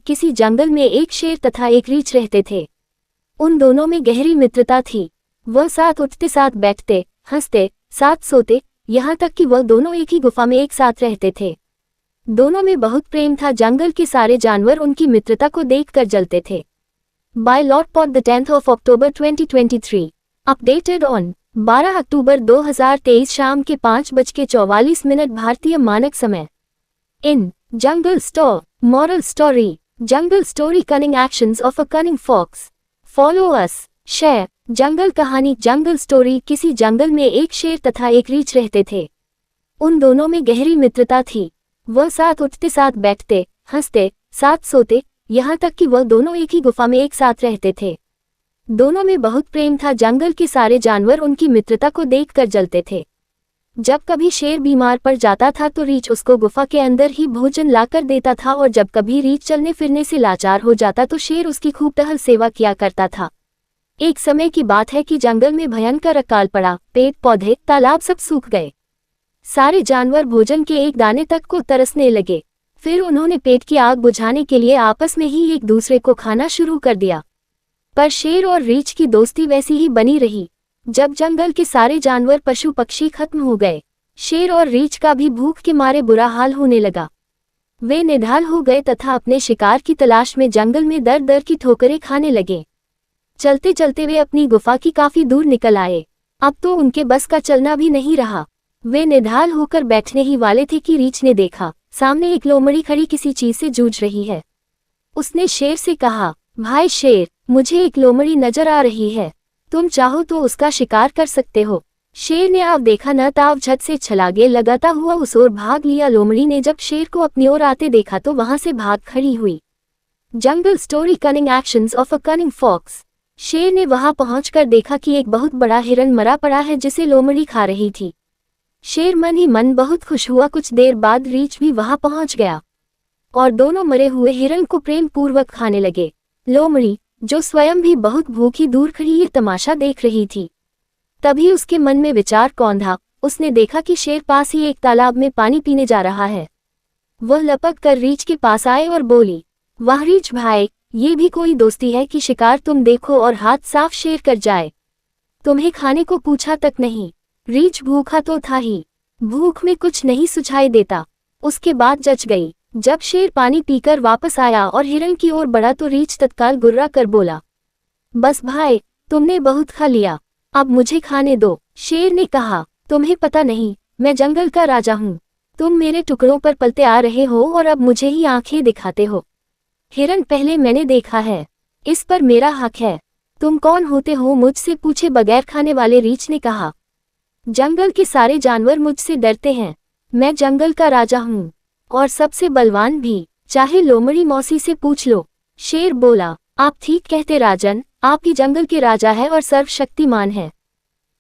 किसी जंगल में एक शेर तथा एक रीछ रहते थे। उन दोनों में गहरी मित्रता थी। वह साथ उठते, साथ बैठते, हंसते, साथ सोते, यहाँ तक कि वह दोनों एक ही गुफा में एक साथ रहते थे। दोनों में बहुत प्रेम था। जंगल के सारे जानवर उनकी मित्रता को देखकर जलते थे। By Lord Pot the 10th of October 2023। Updated on 12 October 2023 शाम के 5:44 भारतीय मानक समय। In jungle store moral story. Jungle story cunning actions of a cunning fox. Follow us, share. जंगल कहानी। Jungle story. किसी जंगल में एक शेर तथा एक रीछ रहते थे। उन दोनों में गहरी मित्रता थी। वह साथ उठते, साथ बैठते, हंसते, साथ सोते, यहाँ तक कि वह दोनों एक ही गुफा में एक साथ रहते थे। दोनों में बहुत प्रेम था। जंगल के सारे जानवर उनकी मित्रता को देखकर जलते थे। जब कभी शेर बीमार पड़ जाता था तो रीछ उसको गुफा के अंदर ही भोजन लाकर देता था, और जब कभी रीछ चलने फिरने से लाचार हो जाता तो शेर उसकी खूब टहल सेवा किया करता था। एक समय की बात है कि जंगल में भयंकर अकाल पड़ा। पेड़ पौधे, तालाब सब सूख गए। सारे जानवर भोजन के एक दाने तक को तरसने लगे। फिर उन्होंने पेट की आग बुझाने के लिए आपस में ही एक दूसरे को खाना शुरू कर दिया। पर शेर और रीछ की दोस्ती वैसी ही बनी रही। जब जंगल के सारे जानवर पशु पक्षी खत्म हो गए, शेर और रीछ का भी भूख के मारे बुरा हाल होने लगा। वे निढाल हो गए तथा अपने शिकार की तलाश में जंगल में दर दर की ठोकरें खाने लगे। चलते चलते वे अपनी गुफा की काफी दूर निकल आए। अब तो उनके बस का चलना भी नहीं रहा। वे निढाल होकर बैठने ही वाले थे कि रीछ ने देखा, सामने एक लोमड़ी खड़ी किसी चीज से जूझ रही है। उसने शेर से कहा, भाई शेर, मुझे एक लोमड़ी नजर आ रही है, तुम चाहो तो उसका शिकार कर सकते हो। शेर ने अब देखा न ताव झट से छलांगे लगाता हुआ उस ओर भाग लिया। लोमड़ी ने जब शेर को अपनी ओर आते देखा तो वहां से भाग खड़ी हुई। Jungle story cunning actions of a cunning fox. शेर ने वहां पहुंचकर देखा कि एक बहुत बड़ा हिरन मरा पड़ा है जिसे लोमड़ी खा रही थी। शेर मन ही मन बहुत खुश हुआ। कुछ देर बाद रीछ भी वहां पहुंच गया और दोनों मरे हुए हिरन को प्रेम पूर्वक खाने लगे। लोमड़ी, जो स्वयं भी बहुत भूखी, दूर खड़ी ये तमाशा देख रही थी। तभी उसके मन में विचार कौंधा। उसने देखा कि शेर पास ही एक तालाब में पानी पीने जा रहा है। वह लपक कर रीछ के पास आए और बोली, वाह रीछ भाई, ये भी कोई दोस्ती है कि शिकार तुम देखो और हाथ साफ शेर कर जाए। तुम्हें खाने को पूछा तक नहीं। रीछ भूखा तो था ही, भूख में कुछ नहीं सुझाई देता। उसके बाद जच गई। जब शेर पानी पीकर वापस आया और हिरन की ओर बढ़ा तो रीछ तत्काल गुर्रा कर बोला, बस भाई, तुमने बहुत खा लिया, अब मुझे खाने दो। शेर ने कहा, तुम्हें पता नहीं, मैं जंगल का राजा हूँ। तुम मेरे टुकड़ों पर पलते आ रहे हो और अब मुझे ही आंखें दिखाते हो। हिरन पहले मैंने देखा है, इस पर मेरा हक है। तुम कौन होते हो मुझसे पूछे बगैर खाने वाले? रीछ ने कहा, जंगल के सारे जानवर मुझसे डरते हैं। मैं जंगल का राजा हूँ और सबसे बलवान भी, चाहे लोमड़ी मौसी से पूछ लो। शेर बोला, आप ठीक कहते राजन, आप ही जंगल के राजा है और सर्वशक्तिमान है।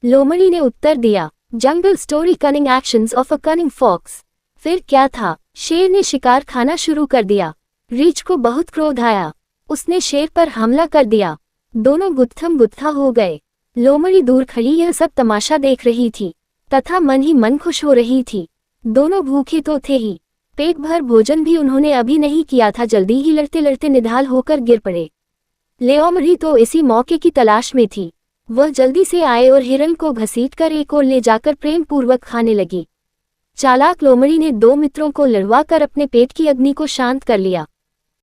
लोमड़ी ने उत्तर दिया। Jungle story cunning actions of a cunning fox. फिर क्या था, शेर ने शिकार खाना शुरू कर दिया। रीछ को बहुत क्रोध आया। उसने शेर पर हमला कर दिया। दोनों गुत्थम गुत्था हो गए। लोमड़ी दूर खड़ी यह सब तमाशा देख रही थी तथा मन ही मन खुश हो रही थी। दोनों भूखे तो थे ही, पेट भर भोजन भी उन्होंने अभी नहीं किया था। जल्दी ही लड़ते लड़ते निढाल होकर गिर पड़े। लोमड़ी तो इसी मौके की तलाश में थी। वह जल्दी से आए और हिरन को घसीटकर एक ओर ले जाकर प्रेम पूर्वक खाने लगी। चालाक लोमड़ी ने दो मित्रों को लड़वा कर अपने पेट की अग्नि को शांत कर लिया।